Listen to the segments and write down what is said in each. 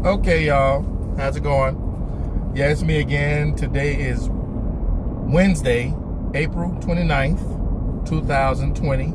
Okay, y'all. How's it going? Yeah, it's me again. Today is Wednesday, April 29th, 2020.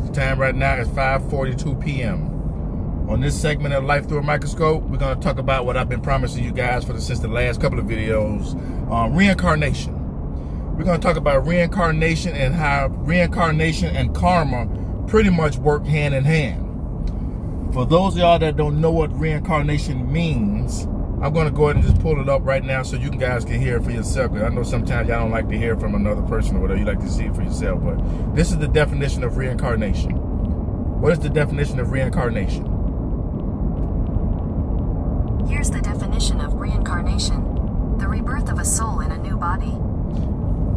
The time right now is 5:42 p.m. On this segment of Life Through a Microscope, we're going to talk about what I've been promising you guys since the last couple of videos, reincarnation. We're going to talk about reincarnation and how reincarnation and karma pretty much work hand in hand. For those of y'all that don't know what reincarnation means, I'm going to go ahead and just pull it up right now so you guys can hear it for yourself. Because I know sometimes y'all don't like to hear from another person or whatever. You like to see it for yourself. But this is the definition of reincarnation. What is the definition of reincarnation? Here's the definition of reincarnation. The rebirth of a soul in a new body.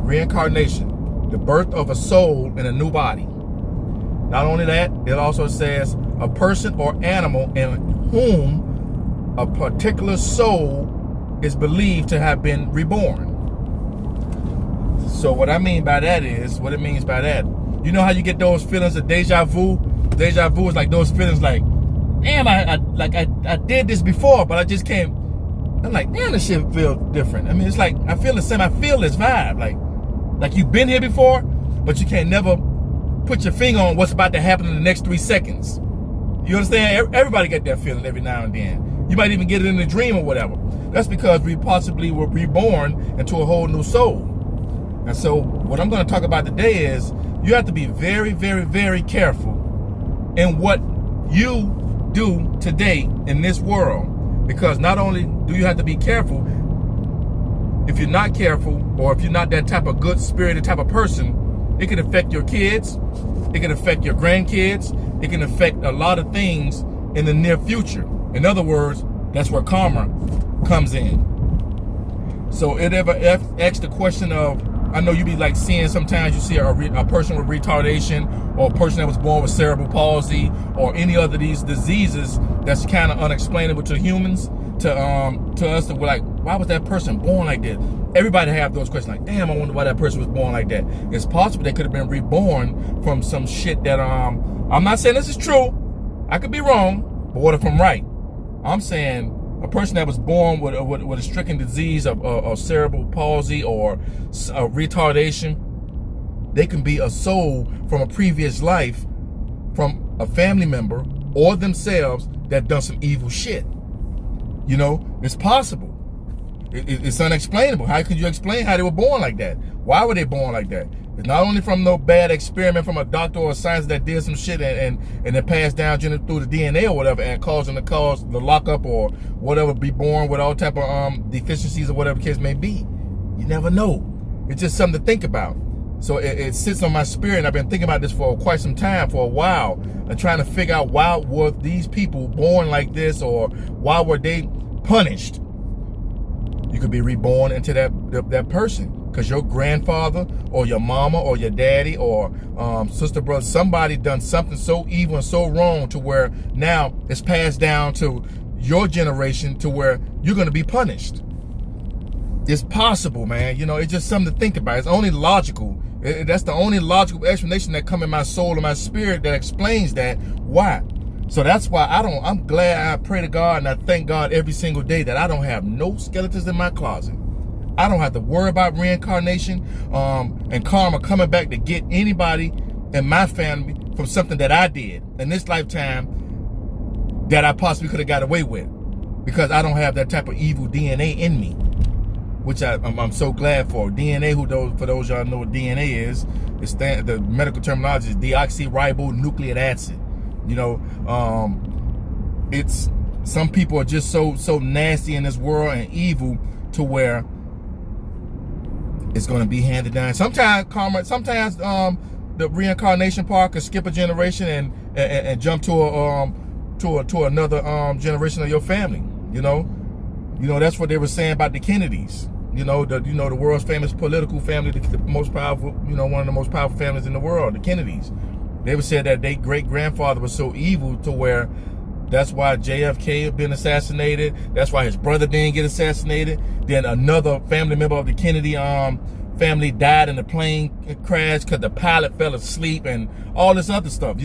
Reincarnation, the birth of a soul in a new body. Not only that, it also says a person or animal in whom a particular soul is believed to have been reborn. So what I mean by that is, what it means by that, you know how you get those feelings of deja vu? Deja vu is like those feelings like, damn, I did this before, but I just can't. I'm like, damn, this shit feels different. I mean, it's like, I feel the same. I feel this vibe. Like you've been here before, but you can't never put your finger on what's about to happen in the next 3 seconds. You understand? Everybody get that feeling every now and then. You might even get it in a dream or whatever. That's because we possibly were reborn into a whole new soul. And so what I'm going to talk about today is you have to be very, very, very careful in what you do today in this world. Because not only do you have to be careful, if you're not careful, or if you're not that type of good spirited type of person, it can affect your kids, it can affect your grandkids, it can affect a lot of things in the near future. In other words, that's where karma comes in. So it ever asks the question of, I know you be like seeing sometimes you see a person with retardation, or a person that was born with cerebral palsy, or any other of these diseases that's kind of unexplainable to humans, to us, that we're like, why was that person born like this? Everybody have those questions like, damn, I wonder why that person was born like that. It's possible they could have been reborn from some shit that, I'm not saying this is true. I could be wrong, but what if I'm right? I'm saying a person that was born with a stricken disease of cerebral palsy or retardation, they can be a soul from a previous life, from a family member or themselves that done some evil shit. You know, it's possible. It's unexplainable. How could you explain how they were born like that? Why were they born like that? It's not only from no bad experiment from a doctor or a scientist that did some shit and it passed down through the DNA or whatever and caused them to cause the lockup or whatever, be born with all type of deficiencies or whatever the case may be. You never know. It's just something to think about. So it sits on my spirit, and I've been thinking about this for quite some time, for a while, and trying to figure out why were these people born like this, or why were they punished? You could be reborn into that person because your grandfather or your mama or your daddy or sister, brother, somebody done something so evil and so wrong to where now it's passed down to your generation to where you're going to be punished. It's possible, man. You know, it's just something to think about. It's only logical. That's the only logical explanation that come in my soul and my spirit that explains that. Why? So that's why I'm glad, I pray to God and I thank God every single day that I don't have no skeletons in my closet. I don't have to worry about reincarnation and karma coming back to get anybody in my family from something that I did in this lifetime that I possibly could have got away with, because I don't have that type of evil DNA in me, which I'm so glad for. DNA, for those y'all know what DNA is, the medical terminology is deoxyribonucleic acid. You know, it's, some people are just so nasty in this world and evil to where it's going to be handed down. Sometimes the reincarnation part could skip a generation and jump to another generation of your family. You know that's what they were saying about the Kennedys. The world's famous political family, the most powerful, one of the most powerful families in the world, the Kennedys. They would say that their great-grandfather was so evil to where that's why JFK had been assassinated. That's why his brother didn't get assassinated. Then another family member of the Kennedy family died in a plane crash because the pilot fell asleep and all this other stuff.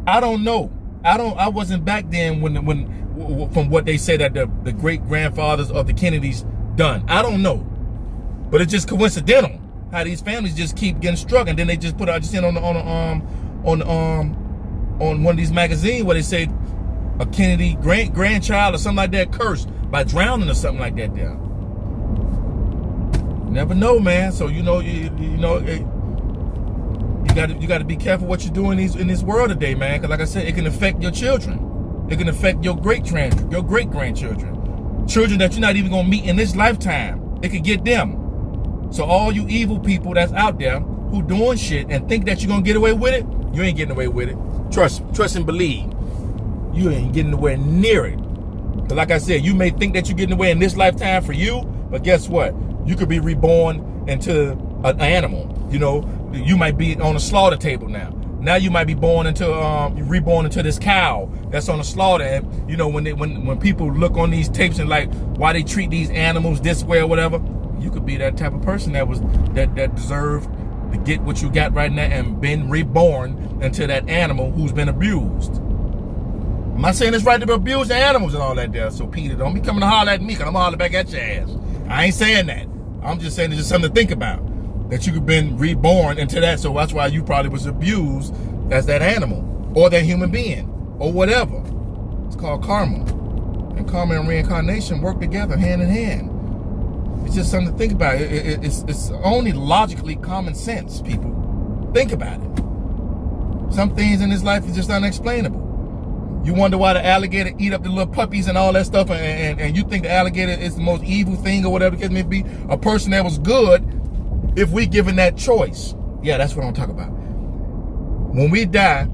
I don't know. I wasn't back then when from what they said that the great grandfathers of the Kennedys done. I don't know, but it's just coincidental how these families just keep getting struck, and then they just put out, just seen on one of these magazines where they say a Kennedy grandchild or something like that cursed by drowning or something like that. There, you never know, man. So you got to be careful what you do in this world today, man. Because like I said, it can affect your children. It can affect your great grandchildren, children that you're not even gonna meet in this lifetime. It could get them. So all you evil people that's out there who doing shit and think that you're gonna get away with it, you ain't getting away with it. Trust and believe. You ain't getting nowhere near it. Because like I said, you may think that you're getting away in this lifetime for you, but guess what? You could be reborn into an animal. You know, you might be on a slaughter table now. Now you might be reborn into this cow that's on the slaughter. And you know, when people look on these tapes and like why they treat these animals this way or whatever, you could be that type of person that deserved to get what you got right now and been reborn into that animal who's been abused. I'm not saying it's right to abuse the animals and all that there. So Peter, don't be coming to holler at me, because I'm gonna holler back at your ass. I ain't saying that. I'm just saying it's just something to think about. That you could have been reborn into that, so that's why you probably was abused as that animal or that human being or whatever. It's called karma, and karma and reincarnation work together hand in hand. It's just something to think about. It's only logically common sense, people. Think about it. Some things in this life is just unexplainable. You wonder why the alligator eat up the little puppies and all that stuff, and you think the alligator is the most evil thing or whatever the case may be. A person that was good, if we given that choice. Yeah, that's what I'm talking about. When we die,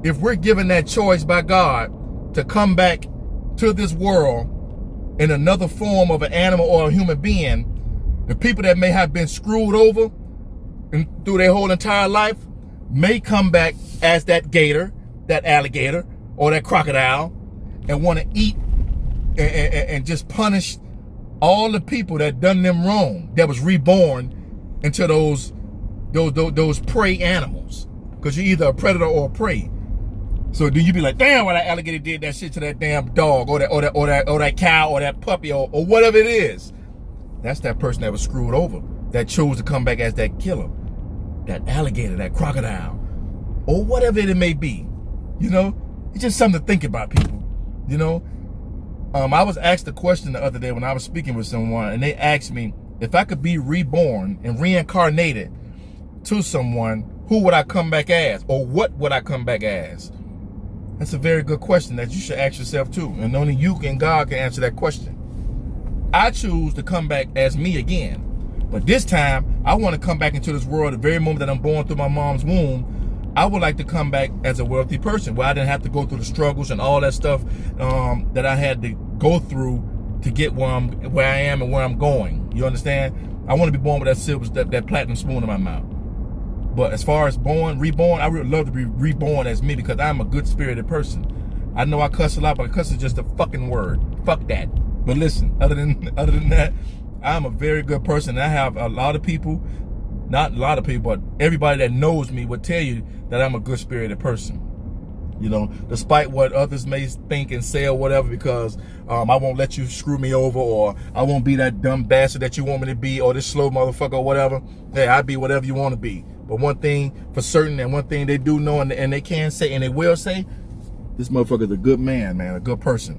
if we're given that choice by God to come back to this world in another form of an animal or a human being, the people that may have been screwed over through their whole entire life may come back as that gator, that alligator, or that crocodile, and want to eat and just punish all the people that done them wrong, that was reborn into those prey animals, because you're either a predator or a prey. So do you be like, damn, why that alligator did that shit to that damn dog or that cow or that puppy or whatever it is? That's that person that was screwed over, that chose to come back as that killer, that alligator, that crocodile, or whatever it may be. You know, it's just something to think about, people. You know, I was asked a question the other day when I was speaking with someone, and they asked me, if I could be reborn and reincarnated to someone, who would I come back as? Or what would I come back as? That's a very good question that you should ask yourself too. And only you and God can answer that question. I choose to come back as me again. But this time, I want to come back into this world the very moment that I'm born through my mom's womb. I would like to come back as a wealthy person, where I didn't have to go through the struggles and all that stuff that I had to go through to get where I am and where I'm going. You understand? I want to be born with that platinum spoon in my mouth. But as far as reborn, I would love to be reborn as me, because I'm a good-spirited person. I know I cuss a lot, but cuss is just a fucking word. Fuck that. But listen, other than that, I'm a very good person. And I have a lot of people, not a lot of people, but everybody that knows me would tell you that I'm a good-spirited person. You know, despite what others may think and say or whatever, because I won't let you screw me over, or I won't be that dumb bastard that you want me to be, or this slow motherfucker or whatever. Hey, I'll be whatever you want to be. But one thing for certain, and one thing they do know, and they can say, and they will say, this motherfucker's a good man, a good person.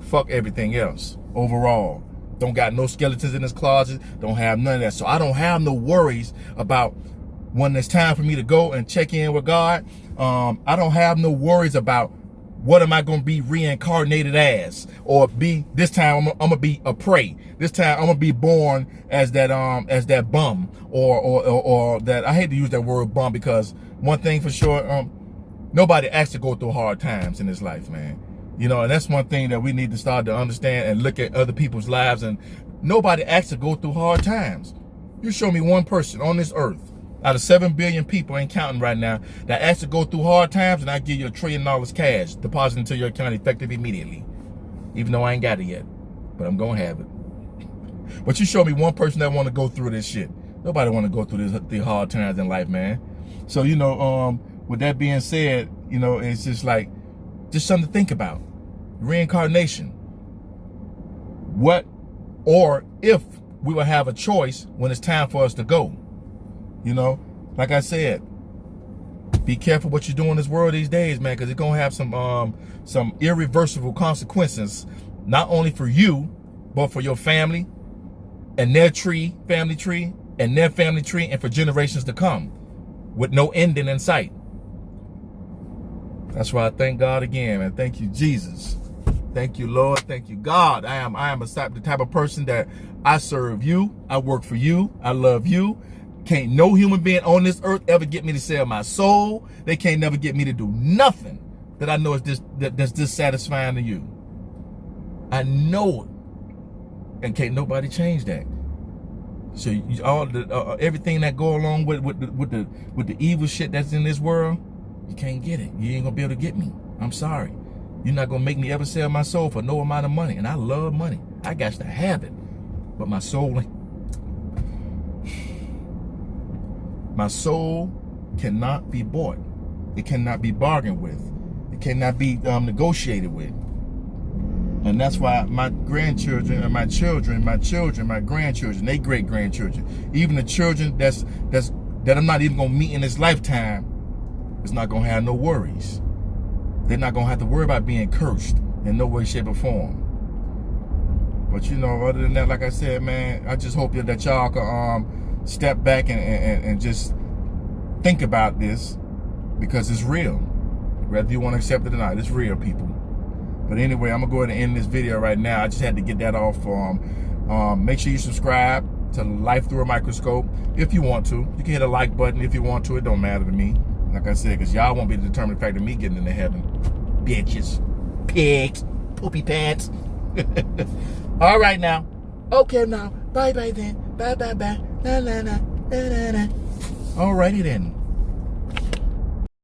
Fuck everything else. Overall, don't got no skeletons in his closet, don't have none of that. So I don't have no worries about when it's time for me to go and check in with God. I don't have no worries about what am I going to be reincarnated as, or be this time I'm gonna be a prey. This time I'm gonna be born as that bum, or that, I hate to use that word bum, because one thing for sure, nobody asked to go through hard times in this life, man. You know, and that's one thing that we need to start to understand and look at other people's lives. And nobody asked to go through hard times. You show me one person on this earth out of 7 billion people, ain't counting right now, that asked to go through hard times, and I give you $1 trillion cash deposited into your account effective immediately. Even though I ain't got it yet, but I'm gonna have it. But you show me one person that want to go through this shit. Nobody want to go through the hard times in life, man. So, you know, with that being said, you know, it's just like, Just something to think about. Reincarnation. What or if we will have a choice when it's time for us to go. You know, like I said, be careful what you do in this world these days, man, because it's gonna have some irreversible consequences, not only for you, but for your family and their family tree, and their family tree, and for generations to come, with no ending in sight. That's why I thank God again, man. Thank you, Jesus. Thank you, Lord. Thank you, God. I am the type of person that I serve you. I work for you. I love you. Can't no human being on this earth ever get me to sell my soul. They can't never get me to do nothing that I know is that's dissatisfying to you. I know it, and can't nobody change that. So everything that go along with the evil shit that's in this world, you can't get it. You ain't gonna be able to get me. I'm sorry. You're not gonna make me ever sell my soul for no amount of money. And I love money. I got to have it. But my soul cannot be bought. It cannot be bargained with. It cannot be negotiated with. And that's why my grandchildren and my children, my grandchildren, they great grandchildren, even the children that I'm not even gonna meet in this lifetime, is not gonna have no worries. They're not gonna have to worry about being cursed in no way, shape, or form. But you know, other than that, like I said, man, I just hope that y'all can step back and just think about this, because it's real. Whether you want to accept it or not, it's real, people. But anyway, I'm gonna go ahead and end this video right now. I just had to get that off. Make sure you subscribe to Life Through a Microscope if you want to. You can hit a like button if you want to. It don't matter to me. Like I said, because y'all won't be the determining factor of me getting into heaven. Bitches. Pigs. Poopy pants. All right now. Okay now. Bye-bye then. Bye-bye-bye. Na-na-na. Na-na-na. All righty then.